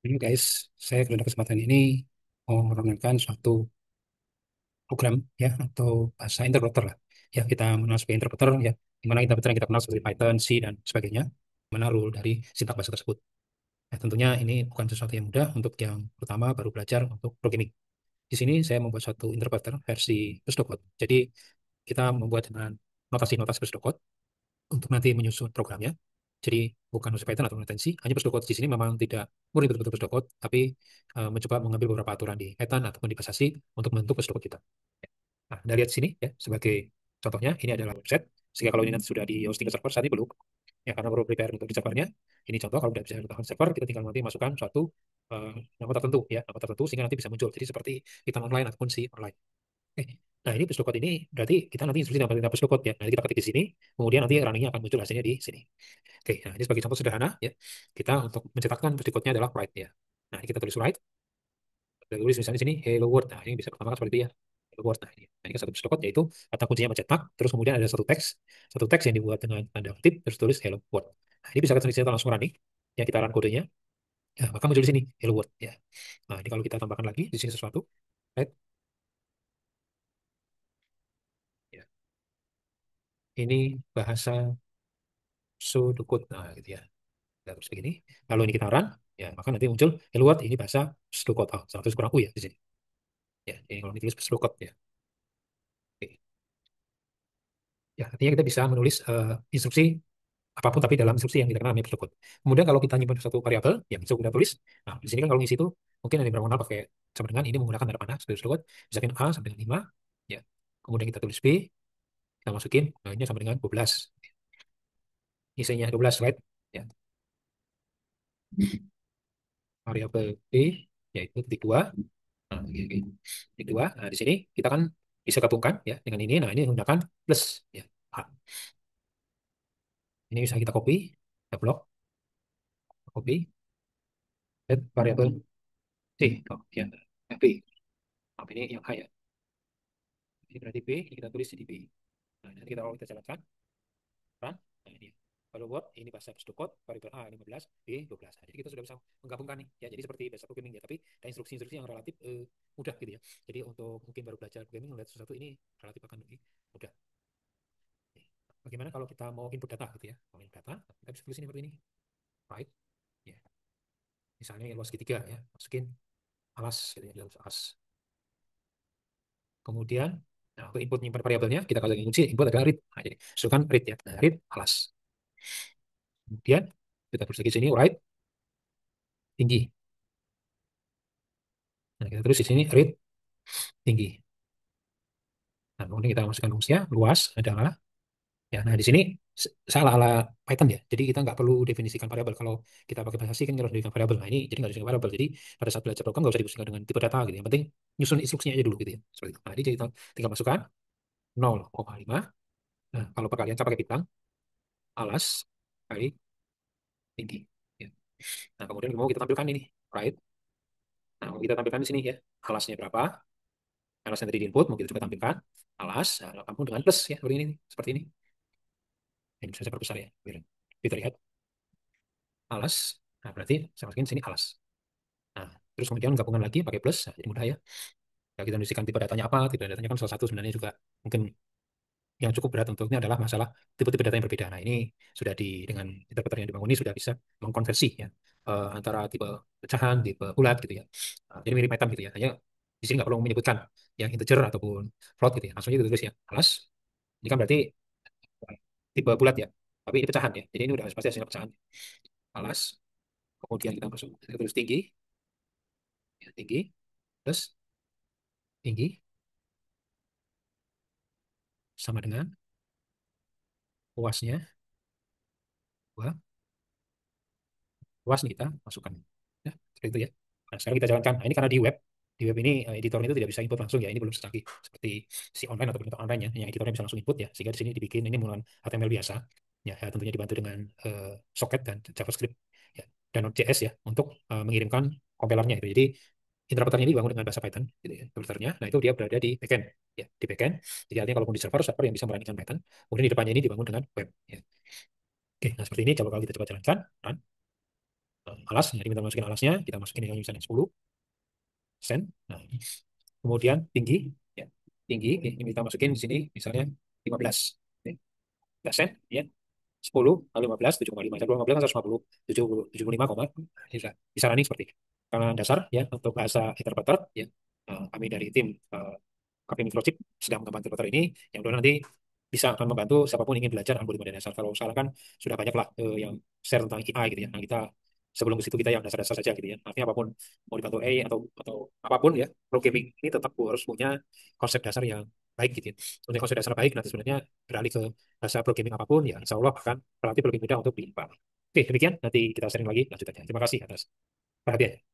Ini guys, saya pada kesempatan ini mau menerangkan suatu program ya atau bahasa interpreter lah. Ya kita mengenal sebagai interpreter ya, di mana interpreter yang kita kenal seperti Python, C dan sebagainya, mana rule dari sintak bahasa tersebut. Nah, tentunya ini bukan sesuatu yang mudah untuk yang pertama baru belajar untuk programming. Di sini saya membuat suatu interpreter versi pseudocode. Jadi kita membuat dengan notasi-notasi pseudocode untuk nanti menyusun programnya. Jadi bukan unsur Python atau notensi, hanya pseudocode di sini memang tidak murni betul-betul pseudocode, tapi mencoba mengambil beberapa aturan di Python ataupun di bahasa C untuk membentuk pseudocode kita. Nah, Anda lihat di sini ya, sebagai contohnya, ini adalah website. Sehingga kalau ini nanti sudah di hosting ke server, saat ini belum. Ya, karena perlu prepare untuk di servernya. Ini contoh, kalau sudah bisa di server, kita tinggal nanti masukkan suatu nama tertentu, ya, nama tertentu, sehingga nanti bisa muncul. Jadi seperti Python online ataupun C online. Oke. Nah, ini pseudocode ini berarti kita nanti instruksi dalam pseudocode ya. Nanti kita ketik di sini, kemudian nanti runningnya akan muncul hasilnya di sini. Oke, nah ini sebagai contoh sederhana ya. Kita untuk mencetakkan pseudocode-nya adalah write ya. Nah, ini kita tulis write, kita tulis misalnya di sini hello world. Nah, ini bisa pertama kan seperti itu ya. Hello world. Nah, ini kan satu pseudocode yaitu kata kuncinya mencetak, terus kemudian ada satu teks yang dibuat dengan tanda kutip, terus tulis hello world. Nah, ini bisa kita langsung running. Ya, kita run kodenya. Ya, maka muncul di sini hello world ya. Nah, ini kalau kita tambahkan lagi di sini sesuatu, right? Ya. Ini bahasa pseudocode. Nah, gitu ya. Nah, terus begini. Lalu ini kita run, ya, maka nanti muncul hello world ini bahasa pseudocode. Oh, satu kurang U ya di sini. Ya, ini kalau ditulis pseudocode ya. Oke. Ya, artinya kita bisa menulis instruksi apapun tapi dalam instruksi yang kita kenal namanya pseudocode. Kemudian kalau kita nyimpan satu variabel yang bisa kita tulis, nah di sini kan kalau ngisi itu mungkin ada beberapa pakai sama dengan ini menggunakan tanda panah sebagai pseudocode, misalkan A sampai dengan 5, ya. Kemudian kita tulis B, kita masukin, nah ini sampai dengan 12. Isinya 12 slide, ya. Variabel B yaitu titik 2. Nah, oke, oke. Titik 2. Nah, di sini kita kan bisa gabungkan ya dengan ini. Nah, ini menggunakan plus ya. A. Ini bisa kita copy, kita blok, copy, add variabel C. Oh, ya. B. Oh, ini yang A ya. Ini berarti B, ini kita tulis di B. Nah, nanti kalau kita jalankan, run, nah ini. Kalau Word, ini bahasa pseudocode, variabel A 15, B 12. Nah, jadi kita sudah bisa menggabungkan nih. Ya, jadi seperti bahasa programming ya, tapi ada instruksi-instruksi yang relatif mudah gitu ya. Jadi untuk mungkin baru belajar programming, melihat sesuatu ini relatif akan lebih mudah. Bagaimana kalau kita mau input data gitu ya? Mau input data, kita bisa tulis ini seperti ini. Right, ya. Misalnya luas segitiga ya, masukin alas gitu ya, alas. Kemudian, nah, untuk input nyimpan variabelnya, kita kasih kunci input adalah read. Nah, jadi, masukkan read ya. Nah, read alas. Kemudian kita tulis lagi sini right tinggi. Nah, kita tulis di sini read tinggi. Nah, kemudian kita masukkan fungsinya luas adalah ya. Nah, di sini salah ala Python ya. Jadi kita nggak perlu definisikan variabel. Kalau kita pakai bahasa C kan harus definisikan variabel. Nah, ini jadi nggak definisikan variabel. Jadi pada saat belajar program nggak usah dipusingkan dengan tipe data gitu. Yang penting nyusun instruksinya aja dulu gitu ya. Seperti itu. Nah, jadi kita tinggal masukkan 0,5. Nah, kalau perkalian saya pakai bintang alas kali tinggi. Ya. Nah, kemudian mau kita tampilkan ini right. Nah, mau kita tampilkan di sini ya. Alasnya berapa? Alas yang tadi di input mau kita coba tampilkan alas, nah, kamu dengan plus ya seperti ini, seperti ini. Ini bisa saya perbesar ya, biar kita lihat alas. Nah, berarti saya masukin sini alas. Nah, terus kemudian gabungan lagi pakai plus, nah, jadi mudah ya. Ya, kita mengisikan tipe datanya apa, tipe datanya kan salah satu sebenarnya juga mungkin yang cukup berat untuknya adalah masalah tipe-tipe data yang berbeda. Nah, ini sudah dengan interpreter yang dibangun ini sudah bisa mengkonversi ya antara tipe pecahan, tipe bulat gitu ya. Jadi mirip Python gitu ya. Hanya di sini nggak perlu menyebutkan yang integer ataupun float gitu ya. Langsung aja ditulis ya. Alas, ini kan berarti tipe bulat ya. Tapi ini pecahan ya. Jadi ini udah pasti hasilnya pecahan. Alas, kemudian kita masuk kita tulis tinggi, ya, tinggi, plus tinggi sama dengan luasnya dua. Luas nih kita masukkan. Ya, seperti itu ya. Nah, sekarang kita jalankan. Nah, ini karena di web ini editornya itu tidak bisa input langsung ya. Ini belum secanggih seperti si online atau printer online ya. Yang editornya bisa langsung input ya. Sehingga di sini dibikin ini menggunakan HTML biasa. Ya, tentunya dibantu dengan socket dan JavaScript ya. Dan Node.js ya untuk mengirimkan kompilernya itu. Jadi interpreternya ini dibangun dengan bahasa Python gitu ya. Interpreternya. Nah, itu dia berada di backend ya, di backend. Jadi artinya kalaupun di server yang bisa meraningkan Python. Kemudian di depannya ini dibangun dengan web ya. Oke, nah seperti ini coba kalau kita coba jalankan. Run. alas, jadi kita masukin alasnya, kita masukin yang misalnya 10 sen. Nah, kemudian tinggi, ya, tinggi, ini kita masukin di sini misalnya 15, ya, 15 sen, ya, 10 kali 15, 7,5. 7,15 kan 150, 75, bisa disarani seperti ini. Karena dasar, ya, untuk bahasa interpreter, ya, kami dari tim KP Microchip sedang mengembangkan interpreter ini, yang mana nanti bisa akan membantu siapapun ingin belajar algoritma dan dasar. Kalau sekarang kan sudah banyak lah yang share tentang AI gitu ya. Nah, kita sebelum ke situ kita yang dasar-dasar saja gitu ya. Artinya apapun mau dibantu AI atau apapun ya, programming ini tetap harus punya konsep dasar yang baik gitu ya. Punya konsep dasar baik nanti sebenarnya beralih ke bahasa programming apapun ya, insya Allah akan relatif lebih mudah untuk dipahami. Oke, demikian. Nanti kita sharing lagi lanjutannya. Terima kasih atas perhatian.